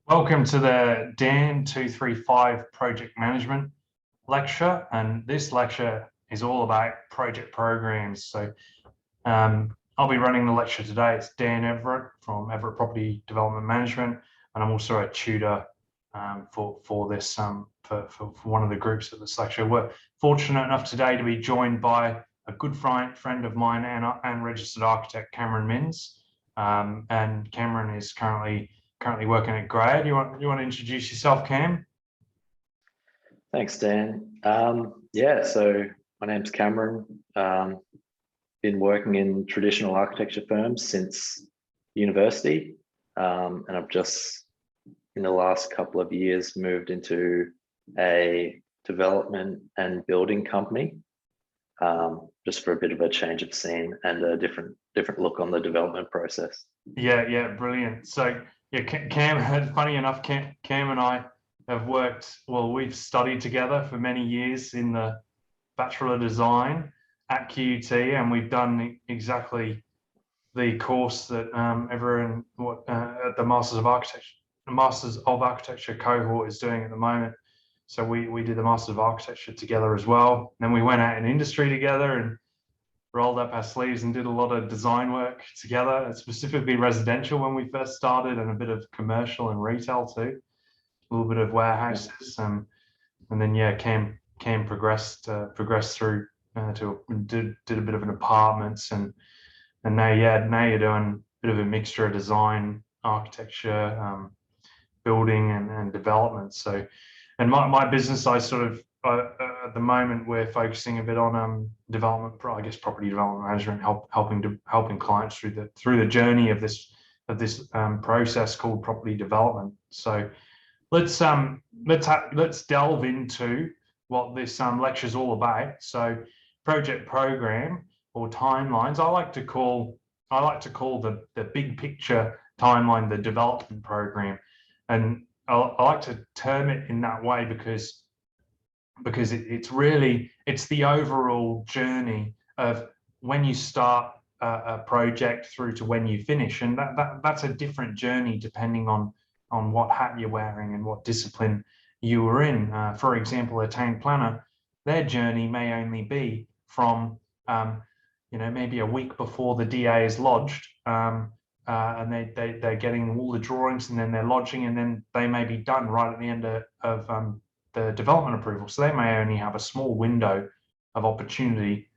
Welcome to the Dan 235 Project Management lecture, and this lecture is all about project programs. So I'll be running the lecture today. It's Dan Everett from Everett Property Development Management, and I'm also a tutor for this for one of the groups of this lecture. We're fortunate enough today to be joined by a good friend of mine and registered architect Cameron Minns, and Cameron is currently working at Grad. You want to introduce yourself, Cam? Thanks, Dan. Yeah, so my name's Cameron. Been working in traditional architecture firms since university, and I've just, in the last couple of years, moved into a development and building company, just for a bit of a change of scene and a different look on the development process. Yeah, brilliant. So yeah, Cam, funny enough, Cam and I have worked, well, we've studied together for many years in the Bachelor of Design at QUT, and we've done exactly the course that everyone at the Masters of Architecture cohort is doing at the moment. So we did the Masters of Architecture together as well. Then we went out in industry together and rolled up our sleeves and did a lot of design work together, specifically residential when we first started, and a bit of commercial and retail too, a little bit of warehouses, and then yeah, Cam progressed through did a bit of an apartments, and now you're doing a bit of a mixture of design, architecture, building and development. So, and my business, I sort of at the moment we're focusing a bit on development, I guess property development management, helping clients through the journey of this process called property development. So let's delve into what this lecture is all about. So project program or timelines, I like to call the big picture timeline the development program, and I like to term it in that way because it's the overall journey of when you start a project through to when you finish, and that's a different journey depending on what hat you're wearing and what discipline you were in. For example, a town planner, their journey may only be from maybe a week before the DA is lodged, and they're getting all the drawings, and then they're lodging, and then they may be done right at the end of the development approval. So they may only have a small window of opportunity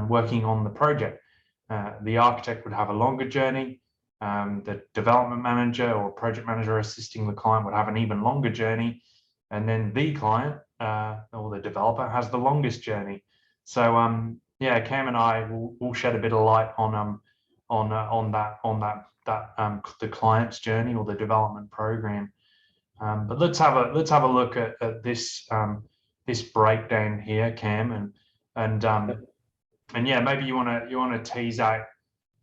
working on the project. The architect would have a longer journey. The development manager or project manager assisting the client would have an even longer journey, and then the client or the developer has the longest journey. So yeah, Cam and I will shed a bit of light on the client's journey or the development program. But let's have a look at this this breakdown here, Cam, and yeah, maybe you want to tease out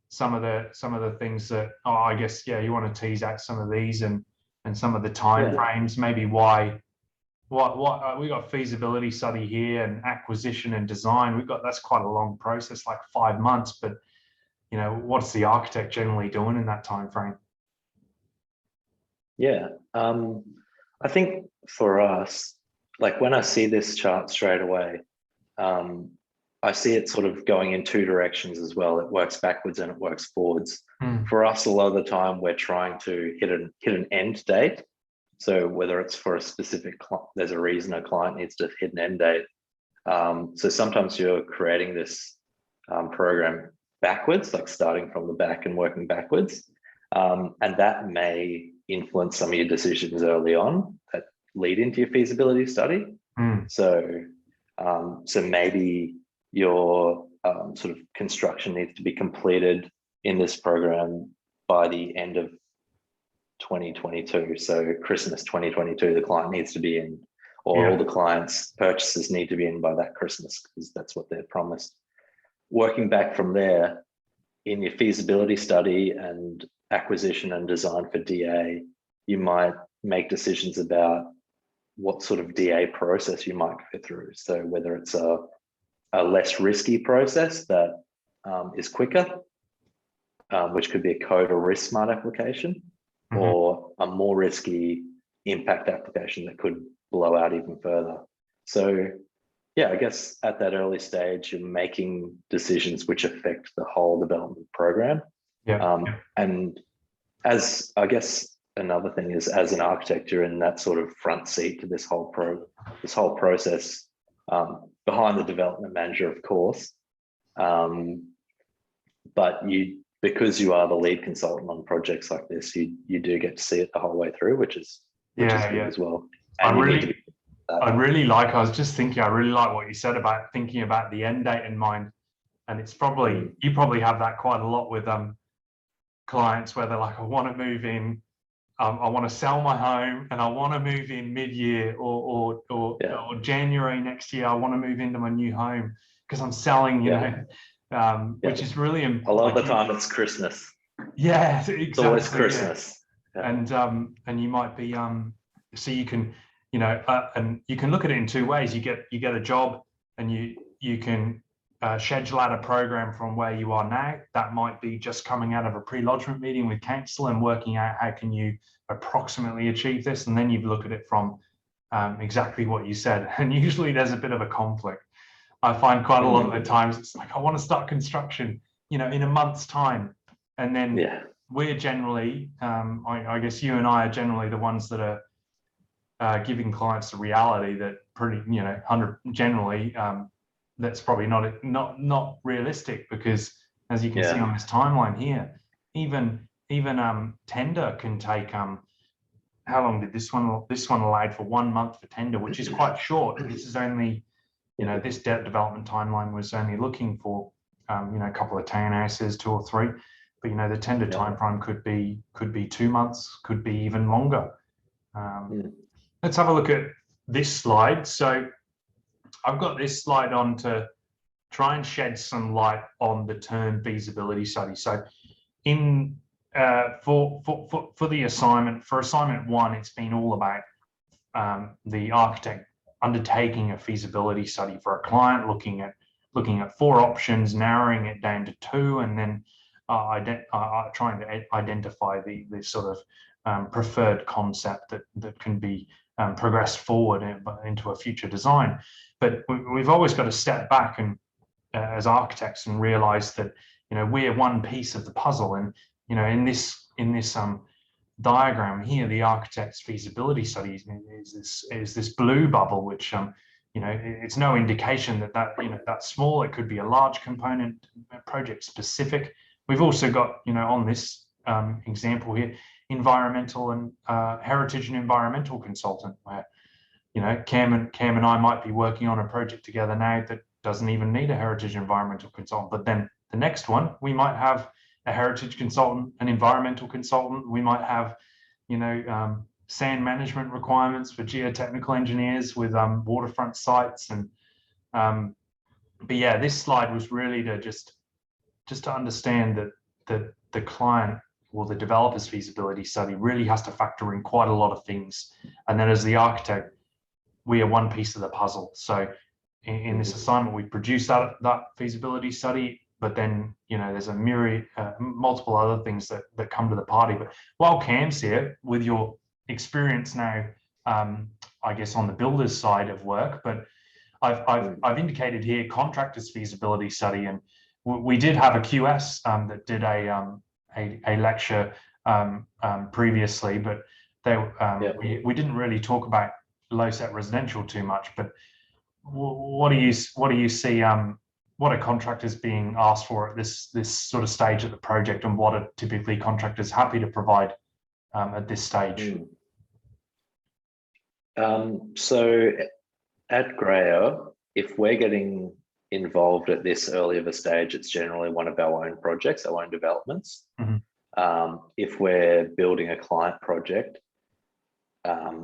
some of the things that I guess you want to tease out some of these and some of the time frames, maybe why what we got feasibility study here and acquisition and design. That's quite a long process, like 5 months, but what's the architect generally doing in that time frame? Yeah, I think for us, like when I see this chart straight away, I see it sort of going in two directions as well. It works backwards and it works forwards. For us, a lot of the time, we're trying to hit an end date. So whether it's for a specific, there's a reason a client needs to hit an end date. So sometimes you're creating this program backwards, like starting from the back and working backwards. And that may influence some of your decisions early on that lead into your feasibility study. So maybe your sort of construction needs to be completed in this program by the end of 2022. So Christmas 2022, the client needs to be in, or all the clients' purchases need to be in by that Christmas, because that's what they're promised. Working back from there, in your feasibility study and acquisition and design for DA, you might make decisions about what sort of DA process you might go through. So whether it's a less risky process that is quicker, which could be a code or risk smart application, or a more risky impact application that could blow out even further. So yeah, I guess at that early stage, you're making decisions which affect the whole development program. Yeah. And as I guess another thing is, as an architect, you're in that sort of front seat to this whole process, behind the development manager, of course. But because you are the lead consultant on projects like this, you do get to see it the whole way through, which is good as well. And I really like, I was just thinking, I really like what you said about thinking about the end date in mind. And it's probably, you probably have that quite a lot with clients where they're like, I want to move in, I want to sell my home and I want to move in mid-year or January next year, I want to move into my new home because I'm selling, you know, which is really important. A lot of the time it's Christmas. Yeah, exactly. It's always Christmas. Yeah. And you might be, so you can, you know, and you can look at it in two ways. You get a job and you can schedule out a program from where you are now. That might be just coming out of a pre-lodgement meeting with council and working out how can you approximately achieve this. And then you look at it from exactly what you said. And usually there's a bit of a conflict. I find quite a lot of the times it's like, I want to start construction, you know, in a month's time. And then we're generally, I guess you and I are generally the ones that are giving clients the reality that pretty, you know, 100 generally, that's probably not realistic, because as you can see on this timeline here, even tender can take, how long did this one allowed for 1 month for tender, which is quite short. This is only, you know, this development timeline was only looking for, you know, a couple of townhouses, 2 or 3, but you know, the tender timeframe could be 2 months, could be even longer. Let's have a look at this slide. So I've got this slide on to try and shed some light on the term feasibility study. So in for the assignment, for assignment 1, it's been all about the architect undertaking a feasibility study for a client, looking at 4 options, narrowing it down to 2, and then trying to identify the sort of preferred concept that can be progressed forward into a future design. But we've always got to step back and as architects and realize that, you know, we're one piece of the puzzle. And you know, in this diagram here, the architect's feasibility study is this blue bubble, which you know, it's no indication that you know, that's small. It could be a large component, project specific. We've also got, you know, on this example here, environmental and heritage and environmental consultant, where, you know, Cam and I might be working on a project together now that doesn't even need a heritage environmental consultant, but then the next one we might have a heritage consultant, an environmental consultant. We might have, you know, sand management requirements for geotechnical engineers with waterfront sites. And but yeah, this slide was really to just to understand that the client or the developer's feasibility study really has to factor in quite a lot of things, and then as the architect, we are one piece of the puzzle. So in this assignment, we produced that feasibility study, but then, you know, there's a myriad, multiple other things that come to the party. But while Cam's here, with your experience now, I guess on the builder's side of work, but I've indicated here contractor's feasibility study, and we did have a QS that did a lecture previously, but we didn't really talk about low set residential too much. But what do you see? What are contractors being asked for at this sort of stage of the project, and what are typically contractors happy to provide at this stage? So at Grayer, if we're getting involved at this early of a stage, it's generally one of our own projects, our own developments. If we're building a client project,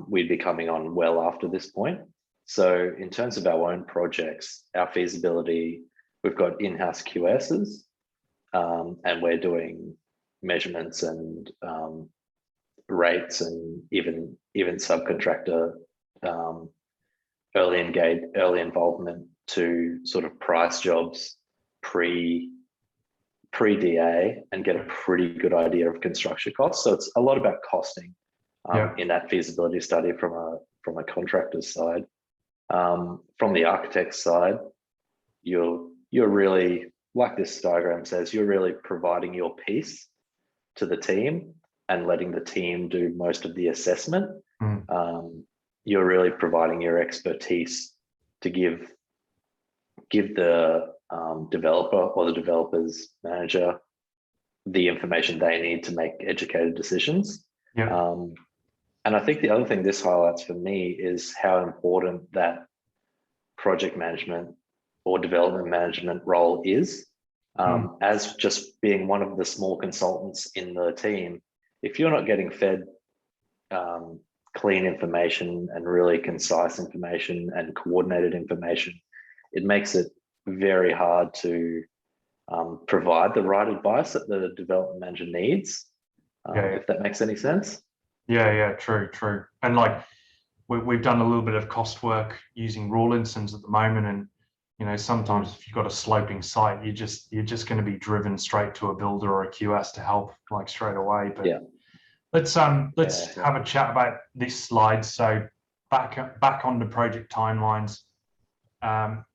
we'd be coming on well after this point. So in terms of our own projects, our feasibility, we've got in-house QSs, and we're doing measurements and rates, and even subcontractor early involvement to sort of price jobs pre-DA and get a pretty good idea of construction costs. So it's a lot about costing in that feasibility study from a contractor's side. From the architect's side, you're really, like this diagram says, you're really providing your piece to the team and letting the team do most of the assessment. You're really providing your expertise to give the developer or the developer's manager the information they need to make educated decisions. And I think the other thing this highlights for me is how important that project management or development management role is. As just being one of the small consultants in the team, if you're not getting fed clean information and really concise information and coordinated information, it makes it very hard to provide the right advice that the development manager needs, if that makes any sense. True. And like we've done a little bit of cost work using Rawlinson's at the moment, and you know, sometimes if you've got a sloping site, you're just going to be driven straight to a builder or a QS to help like straight away. But let's have a chat about this slide. So back on the project timelines.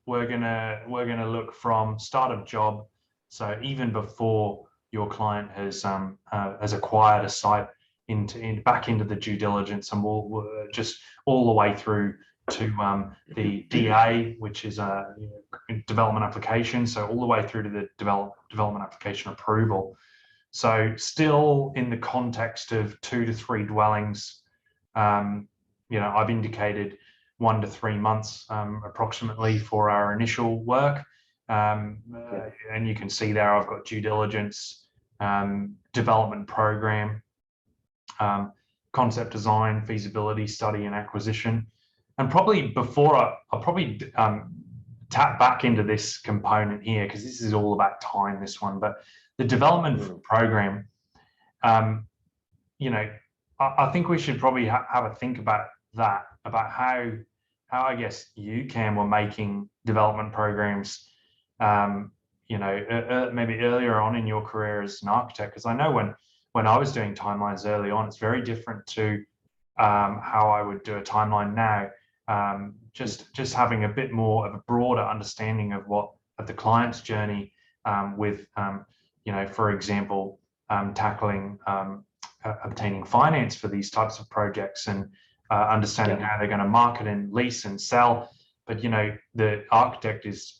We're gonna look from start of job, so even before your client has acquired a site, back into the due diligence, and we'll just all the way through to the DA, which is a development application, so all the way through to the development application approval. So still in the context of 2 to 3 dwellings, I've indicated 1 to 3 months approximately for our initial work. And you can see there I've got due diligence, development program, concept design, feasibility study and acquisition. And probably before I'll probably tap back into this component here, because this is all about time, this one, but the development program, I think we should probably have a think about that, about how I guess you, Cam, were making development programs, maybe earlier on in your career as an architect, because I know when I was doing timelines early on, it's very different to how I would do a timeline now. Just having a bit more of a broader understanding of the client's journey with, for example, tackling obtaining finance for these types of projects, and understanding how they're going to market and lease and sell. But the architect is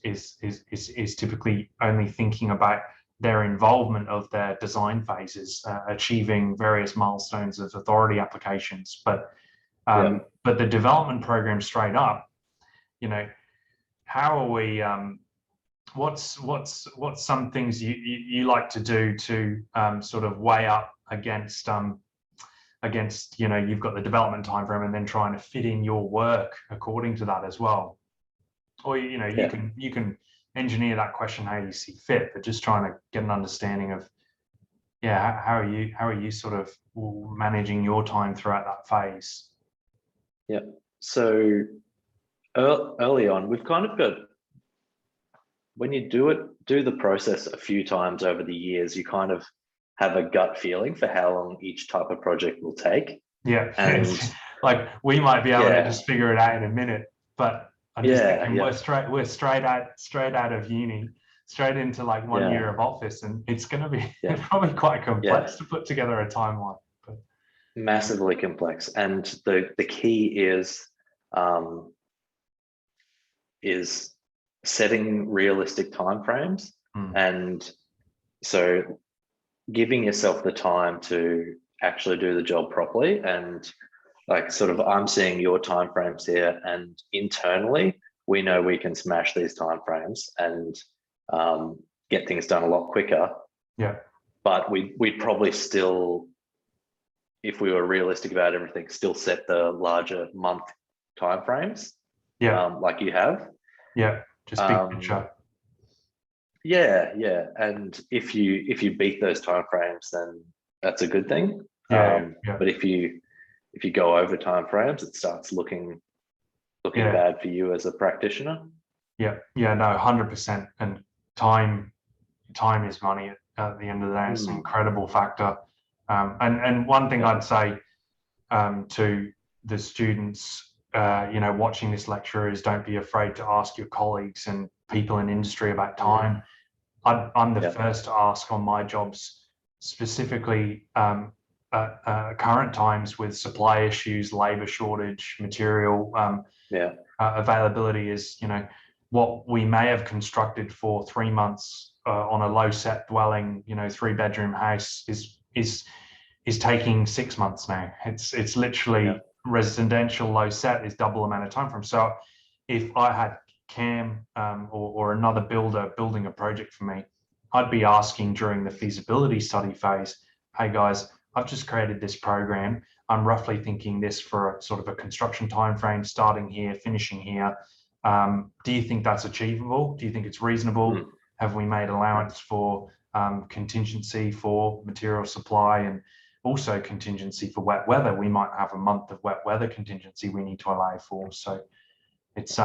typically only thinking about their involvement of their design phases, achieving various milestones of authority applications. But the development program straight up, how are we? What's some things you like to do to sort of weigh up against you've got the development time frame, and then trying to fit in your work according to that as well. Or you can engineer that question how you see fit, but just trying to get an understanding of how are you sort of managing your time throughout that phase. So early on, we've kind of got, when you do the process a few times over the years, you kind of have a gut feeling for how long each type of project will take. And like we might be able to just figure it out in a minute, but I'm just thinking we're straight out of uni, straight into like 1 year of office, and it's going to be probably quite complex to put together a timeline. But massively complex, and the key is setting realistic timeframes, and so giving yourself the time to actually do the job properly. And like sort of, I'm seeing your timeframes here, and internally we know we can smash these timeframes and get things done a lot quicker. But we'd probably still, if we were realistic about everything, still set the larger month timeframes. Like you have. Just big picture. And if you beat those timeframes, then that's a good thing. But if you go over timeframes, it starts looking bad for you as a practitioner. No, 100%. And time is money at the end of the day. It's an incredible factor. And one thing I'd say to the students, watching this lecture is don't be afraid to ask your colleagues and people in industry about time. I'm the first to ask on my jobs, specifically current times with supply issues, labor shortage, material availability is, what we may have constructed for 3 months on a low set dwelling, 3-bedroom house is taking 6 months now. It's literally residential low set is double amount of time frame. So if I had Cam or another builder building a project for me, I'd be asking during the feasibility study phase, hey guys, I've just created this program. I'm roughly thinking this for a sort of a construction time frame, starting here, finishing here. Do you think that's achievable? Do you think it's reasonable? Have we made allowance for contingency for material supply and also contingency for wet weather? We might have a month of wet weather contingency we need to allow for. So it's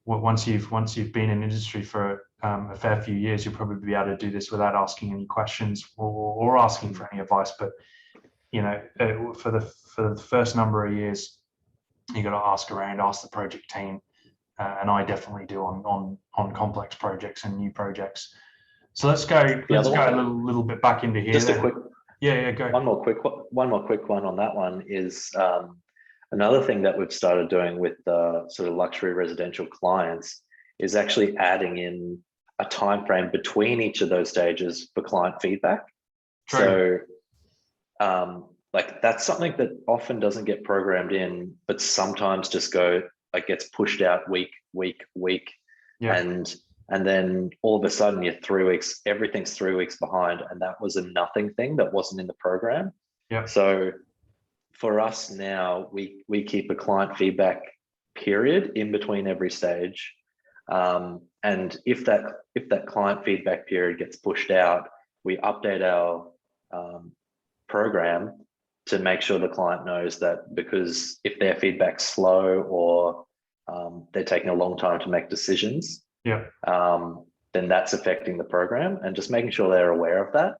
once you've been in industry for a fair few years, you'll probably be able to do this without asking any questions or asking for any advice. But for the first number of years, you got to ask around, ask the project team, and I definitely do on complex projects and new projects. So let's go a little bit back into here. Just a quick, go. One more quick one on that one is another thing that we've started doing with the sort of luxury residential clients is actually adding in a time frame between each of those stages for client feedback. True. So like that's something that often doesn't get programmed in, but sometimes just gets pushed out week. And then all of a sudden you're 3 weeks, everything's 3 weeks behind. And that was a nothing thing that wasn't in the program. Yeah. So for us now, we keep a client feedback period in between every stage. And if that client feedback period gets pushed out, we update our program to make sure the client knows that, because if their feedback's slow or they're taking a long time to make decisions, then that's affecting the program, and just making sure they're aware of that.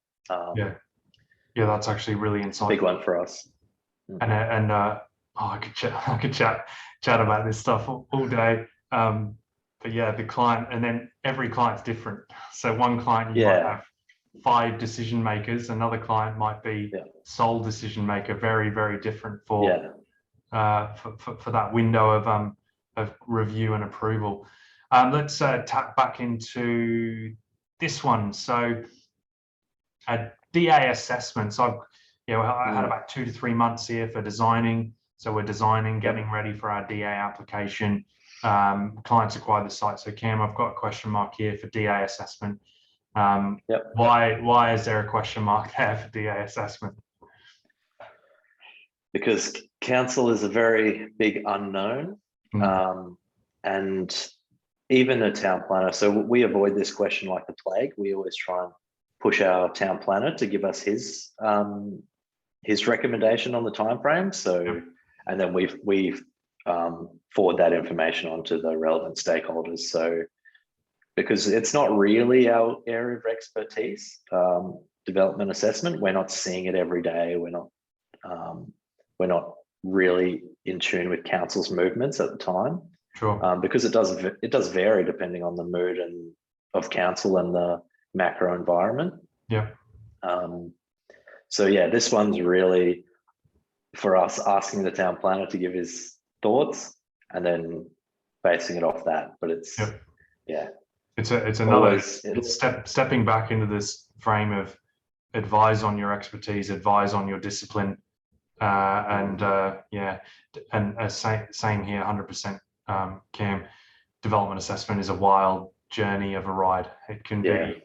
That's actually really insightful. Big one for us. And I could chat about this stuff all day. But yeah, the client, and then every client's different. So one client you might have 5 decision makers, another client might be sole decision maker, very, very different for that window of review and approval. Let's tap back into this one. So a DA assessment. So I had about 2 to 3 months here for designing. So we're designing, getting ready for our DA application. Clients acquire the site. So Cam, I've got a question mark here for DA assessment. Why is there a question mark there for DA assessment? Because council is a very big unknown, and even a town planner. So we avoid this question like the plague. We always try and push our town planner to give us his recommendation on the time frame. So, and then we forward that information on to the relevant stakeholders. So, because it's not really our area of expertise, development assessment, we're not seeing it every day. We're not really in tune with council's movements at the time. Sure. Because it does vary depending on the mood and of council and the macro environment. So this one's really for us asking the town planner to give his thoughts and then basing it off that. But it's stepping back into this frame of advise on your expertise, advise on your discipline, and same here, 100%. Cam, development assessment is a wild journey of a ride. It can be.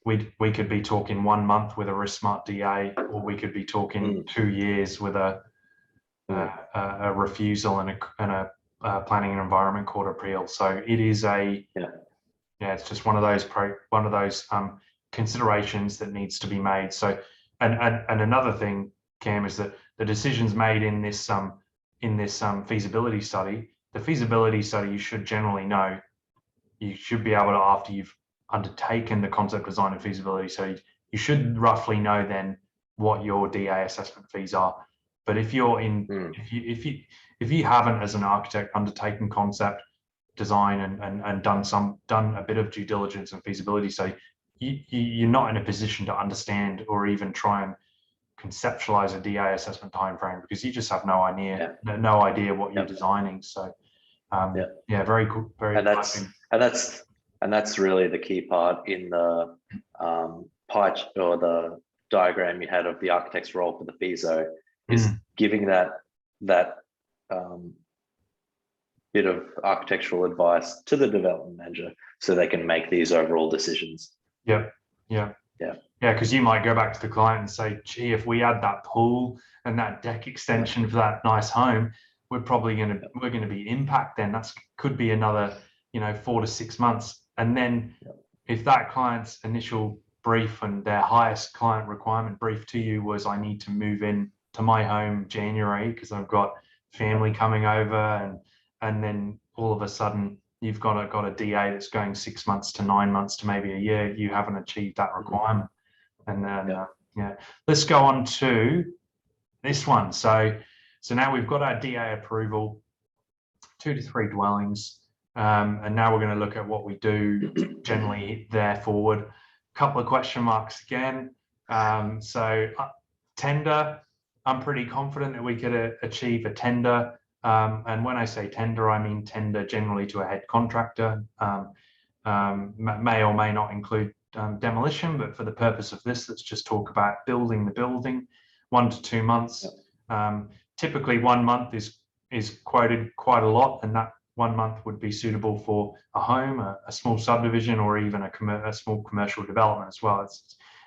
We could be talking 1 month with a risk smart DA, or we could be talking 2 years with a refusal and a planning and environment court appeal. So it is it's just one of those considerations that needs to be made. So and another thing, Cam, is that the decisions made in this feasibility study, you should generally know. You should be able to, after you've undertaken the concept design and feasibility. So you should roughly know then what your DA assessment fees are. But if you're in, if you haven't as an architect undertaken concept design and done a bit of due diligence and feasibility, so you're not in a position to understand or even try and conceptualize a DA assessment timeframe, because you just have no idea, no idea what you're designing. So yeah, very cool, very. And that's really the key part in the pie or the diagram you had of the architect's role for the FISO, is giving that bit of architectural advice to the development manager so they can make these overall decisions. Yeah, because you might go back to the client and say, gee, if we add that pool and that deck extension for that nice home, we're probably going to be impact then. That's could be another 4 to 6 months. And then if that client's initial brief and their highest client requirement brief to you was, I need to move in to my home January because I've got family coming over, and then all of a sudden you've got a DA that's going 6 months to 9 months to maybe a year, you haven't achieved that requirement. And then let's go on to this one. So now we've got our DA approval, 2 to 3 dwellings. And now we're going to look at what we do generally there forward. A couple of question marks again. Tender, I'm pretty confident that we could achieve a tender. And when I say tender, I mean tender generally to a head contractor. May or may not include demolition, but for the purpose of this, let's just talk about building the building. 1 to 2 months. Typically 1 month is quoted quite a lot, and that 1 month would be suitable for a home, a small subdivision, or even a small commercial development as well.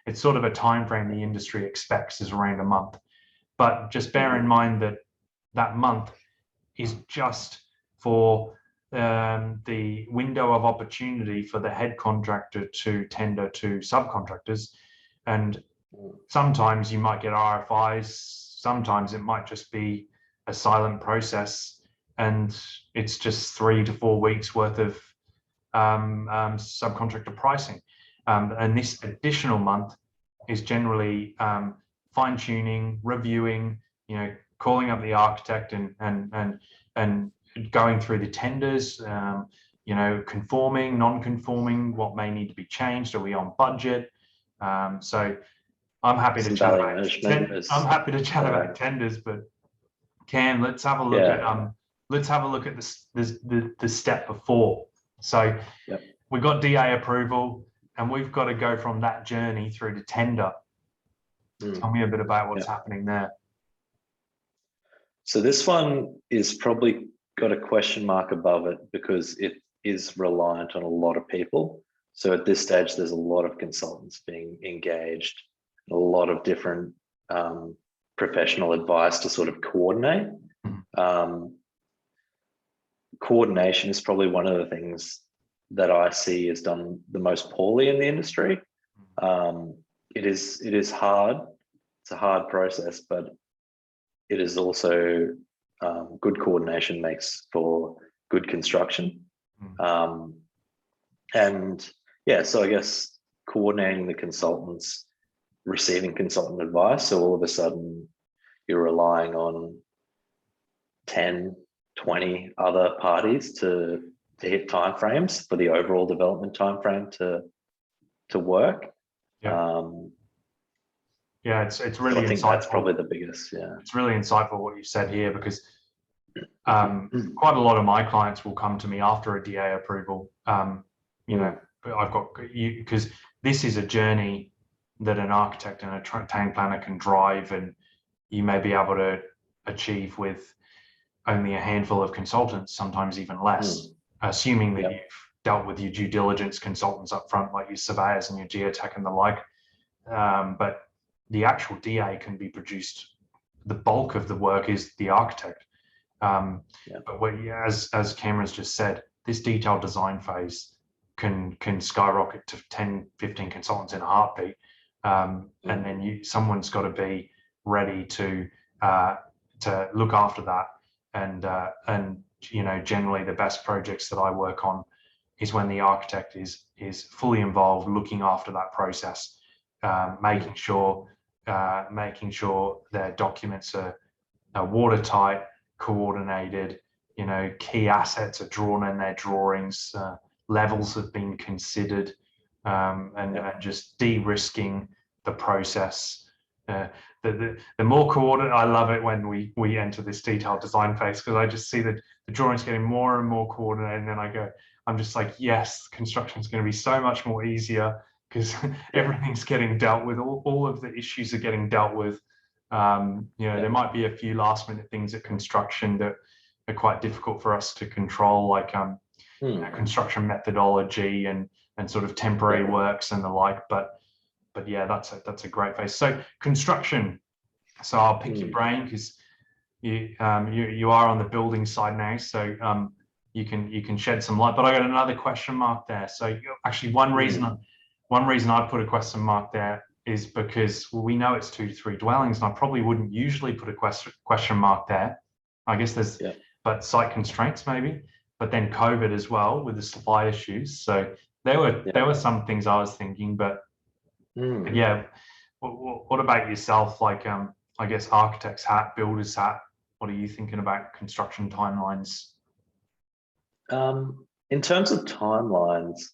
It's sort of a time frame the industry expects is around a month. But just bear in mind that that month is just for the window of opportunity for the head contractor to tender to subcontractors. And sometimes you might get RFIs, sometimes it might just be a silent process, and it's just 3 to 4 weeks worth of subcontractor pricing. And this additional month is generally fine-tuning, reviewing, calling up the architect and going through the tenders, conforming, non-conforming, what may need to be changed, are we on budget? So I'm happy to chat about tenders, but Cam, let's have a look at the step before. So we got DA approval, and we've got to go from that journey through to tender. Tell me a bit about what's happening there. So this one is probably got a question mark above it because it is reliant on a lot of people. So at this stage, there's a lot of consultants being engaged, a lot of different professional advice to sort of coordinate. Coordination is probably one of the things that I see is done the most poorly in the industry. It is hard. It's a hard process, but it is also good coordination makes for good construction. So I guess coordinating the consultants, receiving consultant advice. So all of a sudden you're relying on 10, 20 other parties to hit timeframes for the overall development timeframe to work. It's really I think insightful. that's probably the biggest. It's really insightful what you said here, because quite a lot of my clients will come to me after a DA approval. I've got because this is a journey that an architect and a town planner can drive, and you may be able to achieve with only a handful of consultants, sometimes even less, assuming that you've dealt with your due diligence consultants up front, like your surveyors and your geotech and the like. But the actual DA can be produced. The bulk of the work is the architect. But as Cameron's just said, this detailed design phase can skyrocket to 10, 15 consultants in a heartbeat. And then someone's got to be ready to look after that. And generally the best projects that I work on is when the architect is fully involved, looking after that process, making sure their documents are watertight, coordinated, key assets are drawn in their drawings, levels have been considered, and just de-risking the process. The more coordinated, I love it when we enter this detailed design phase, because I just see that the drawings getting more and more coordinated, and then I'm just like, yes, construction is going to be so much more easier, because everything's getting dealt with, all of the issues are getting dealt with. There might be a few last minute things at construction that are quite difficult for us to control, like construction methodology and sort of temporary works and the like, but yeah, that's a great phase. So construction, so I'll pick your brain, because you are on the building side now, so you can shed some light. But I got another question mark there. So actually, one reason I put a question mark there is because we know it's 2 to 3 dwellings, and I probably wouldn't usually put a question mark there. I guess there's but site constraints maybe, but then COVID as well with the supply issues. So there were some things I was thinking, but yeah. What about yourself? Like, I guess architect's hat, builder's hat. What are you thinking about construction timelines? In terms of timelines,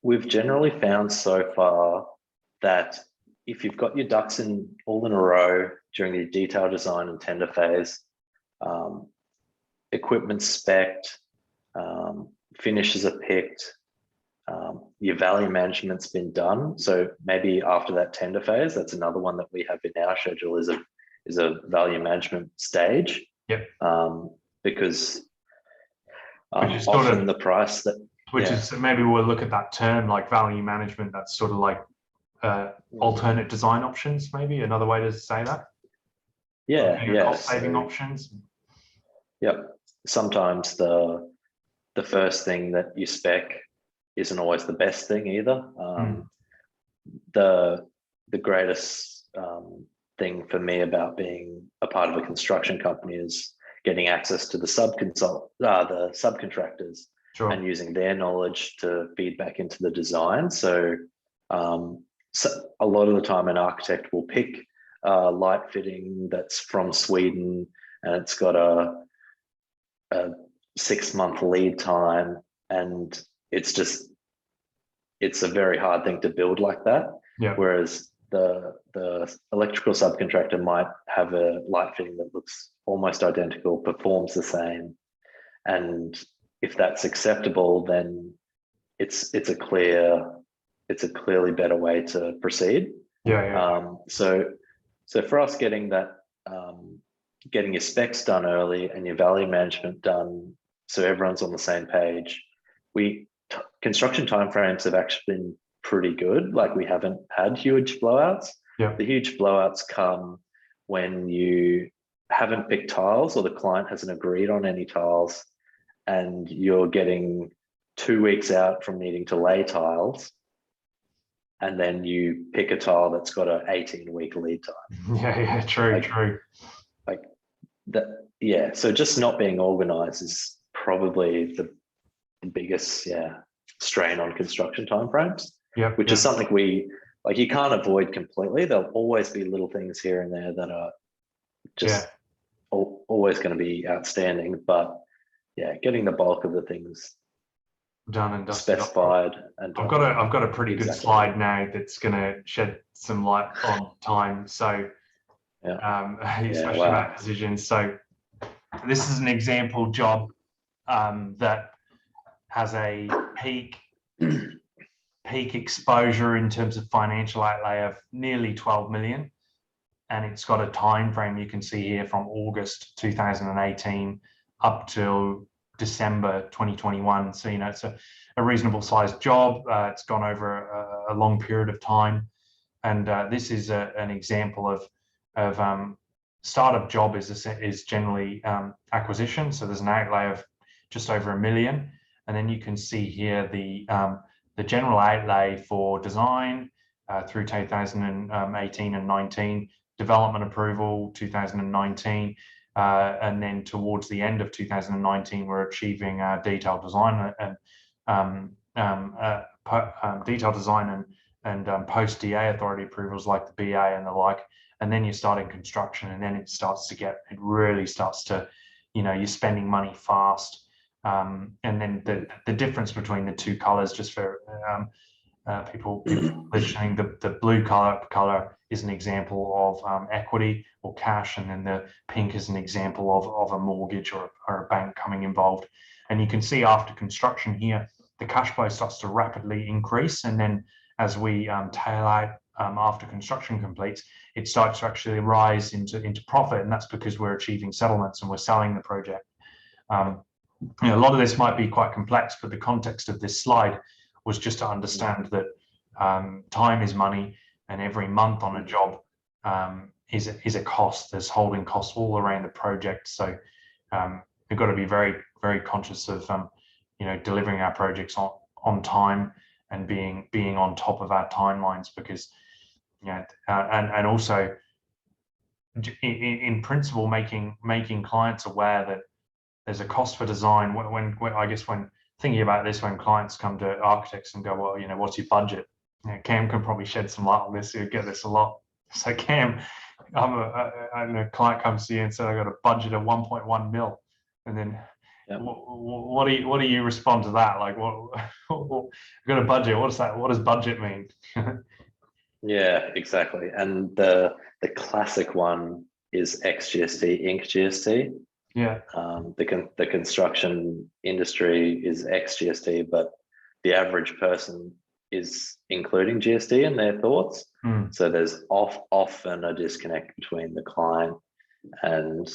we've generally found so far that if you've got your ducks all in a row during the detail design and tender phase, equipment spec'd, finishes are picked, your value management's been done. So maybe after that tender phase, that's another one that we have in our schedule, is a value management stage. Yep. Because often the price that, is maybe we'll look at that term like value management. That's sort of like alternate design options, maybe another way to say that. Cost saving options. Yep. Sometimes the first thing that you spec isn't always the best thing either. The greatest thing for me about being a part of a construction company is getting access to the subcontractors, and using their knowledge to feed back into the design. So a lot of the time an architect will pick a light fitting that's from Sweden, and it's got a 6-month lead time, and it's a very hard thing to build like that. Whereas the electrical subcontractor might have a light fitting that looks almost identical, performs the same, and if that's acceptable, then it's a clearly better way to proceed. So for us, getting your specs done early and your value management done, so everyone's on the same page. Construction timeframes have actually been pretty good. Like, we haven't had huge blowouts. The huge blowouts come when you haven't picked tiles, or the client hasn't agreed on any tiles, and you're getting 2 weeks out from needing to lay tiles, and then you pick a tile that's got an 18-week lead time. True. Like that. So just not being organized is probably the biggest strain on construction timeframes. Which is something you can't avoid completely. There'll always be little things here and there that are just always going to be outstanding, but getting the bulk of the things done and dusted, specified. And I've got a pretty good slide now that's going to shed some light on time. So especially about decisions. So this is an example job that has a peak exposure in terms of financial outlay of nearly 12 million, and it's got a time frame you can see here from August 2018 up till December 2021. So it's a reasonable sized job. It's gone over a long period of time, and this is an example of startup job is generally acquisition. So there's an outlay of just over $1 million, and then you can see here the general outlay for design through 2018 and 19, development approval 2019, and then towards the end of 2019 we're achieving detailed design, and detailed design and post DA authority approvals like the BA and the like, and then you're starting construction, and then it really starts to, you're spending money fast. And then the difference between the two colors, just for people listening, the blue color is an example of equity or cash, and then the pink is an example of a mortgage or a bank coming involved. And you can see after construction here, the cash flow starts to rapidly increase, and then as we tail out after construction completes, it starts to actually rise into profit, and that's because we're achieving settlements and we're selling the project. A lot of this might be quite complex, but the context of this slide was just to understand that time is money, and every month on a job is a cost. There's holding costs all around the project, so we've got to be very, very conscious of delivering our projects on time and being on top of our timelines, because and also in principle making clients aware that there's a cost for design. When I guess when thinking about this, when clients come to architects and go, well, what's your budget? Cam can probably shed some light on this. You get this a lot. So Cam, a client comes to you and said, I got a budget of 1.1 mil, and then what do you respond to that? Like, what I've got a budget. What's that? What does budget mean? Yeah, exactly. And the classic one is XGST, Inc. GST. Yeah. The construction industry is XGST, but the average person is including GST in their thoughts. So there's often a disconnect between the client and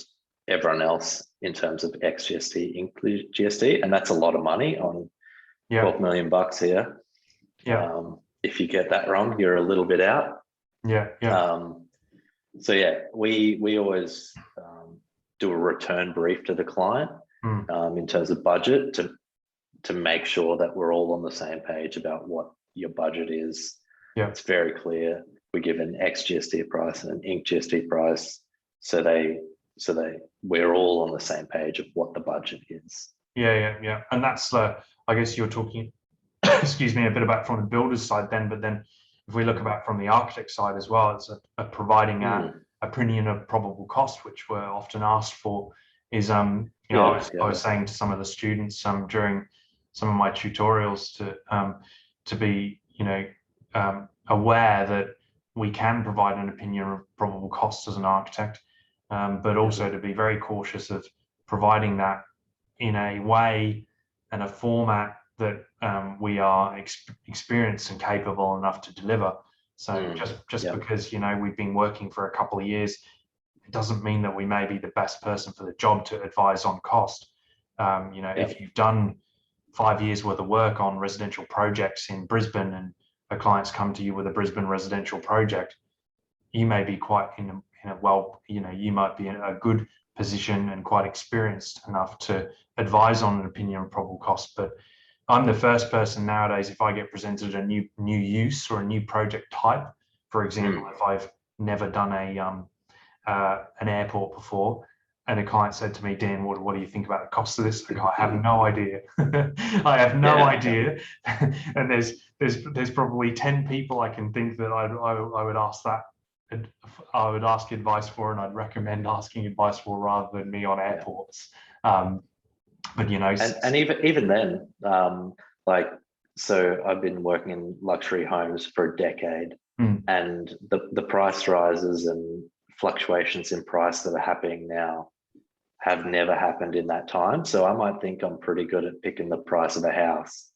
everyone else in terms of XGST, Inc. GST, and that's a lot of money on 12 million bucks here. Yeah. If you get that wrong, you're a little bit out. Yeah. So yeah, we always do a return brief to the client in terms of budget to make sure that we're all on the same page about what your budget is. Yeah, it's very clear. We give an XGST price and an Inc. GST price, so we're all on the same page of what the budget is. Yeah. And that's I guess you're talking, excuse me, a bit about from the builder's side then, but then if we look about from the architect side as well, it's providing an opinion of probable cost, which we're often asked for. Is I was saying to some of the students during some of my tutorials to be aware that we can provide an opinion of probable costs as an architect, but also to be very cautious of providing that in a way and a format that we are experienced and capable enough to deliver. So just because we've been working for a couple of years, it doesn't mean that we may be the best person for the job to advise on cost. If you've done 5 years worth of work on residential projects in Brisbane, and the clients come to you with a Brisbane residential project, you may be quite you might be in a good position and quite experienced enough to advise on an opinion of probable cost. But I'm the first person nowadays, if I get presented a new use or a new project type, for example, if I've never done an airport before, and a client said to me, Dan, what do you think about the cost of this? I have no idea. I have no idea. And there's probably 10 people I can think that I would ask that. I would ask advice for, and I'd recommend asking advice for rather than me on airports. But and even then, so I've been working in luxury homes for a decade, and the price rises and fluctuations in price that are happening now have never happened in that time. So I might think I'm pretty good at picking the price of a house,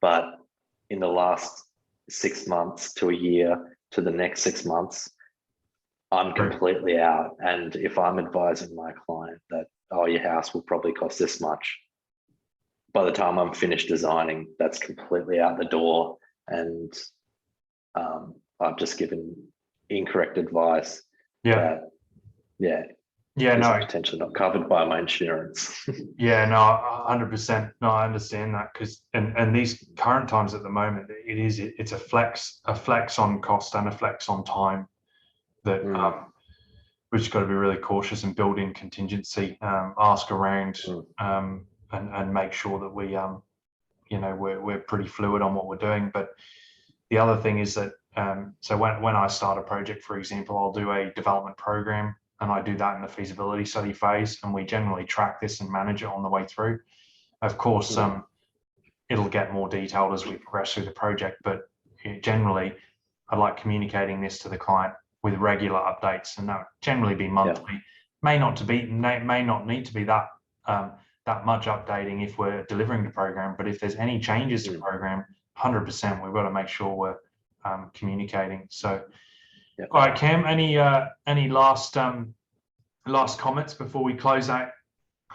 but in the last 6 months to a year to the next 6 months, I'm completely out. And if I'm advising my client that, oh, your house will probably cost this much, by the time I'm finished designing, that's completely out the door, and I've just given incorrect advice. Potentially not covered by my insurance. 100%. No, I understand that, because and these current times at the moment, it's a flex on cost and a flex on time that we've just got to be really cautious and build in contingency, ask around, and make sure that you know, we're pretty fluid on what we're doing. But the other thing is that, so when I start a project, for example, I'll do a development program, and I do that in the feasibility study phase, and we generally track this and manage it on the way through. Of course, it'll get more detailed as we progress through the project, but generally, I like communicating this to the client with regular updates, and that would generally be monthly. May not need to be that that much updating if we're delivering the program, but if there's any changes to the program, 100%, we've got to make sure we're communicating. So, all right, Cam, any last last comments before we close out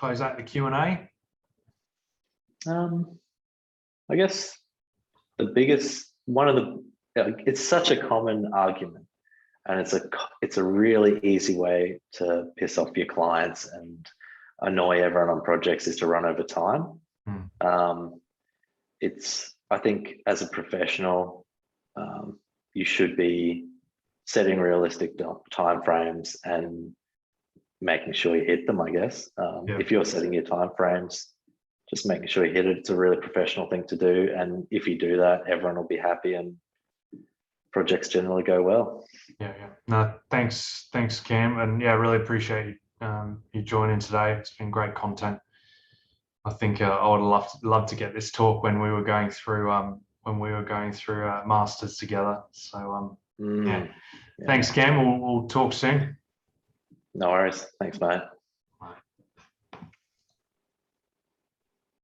the Q&A? I guess the biggest one of the it's such a common argument, and it's a really easy way to piss off your clients and annoy everyone on projects is to run over time. I think as a professional, you should be setting realistic timeframes and making sure you hit them, I guess. If you're setting your timeframes, just making sure you hit it. It's a really professional thing to do. And if you do that, everyone will be happy and projects generally go well. Yeah. No, thanks, Cam. And yeah, I really appreciate you joining today. It's been great content. I think I would love to get this talk when we were going through masters together. So yeah. Thanks, Cam. We'll talk soon. No worries. Thanks, mate.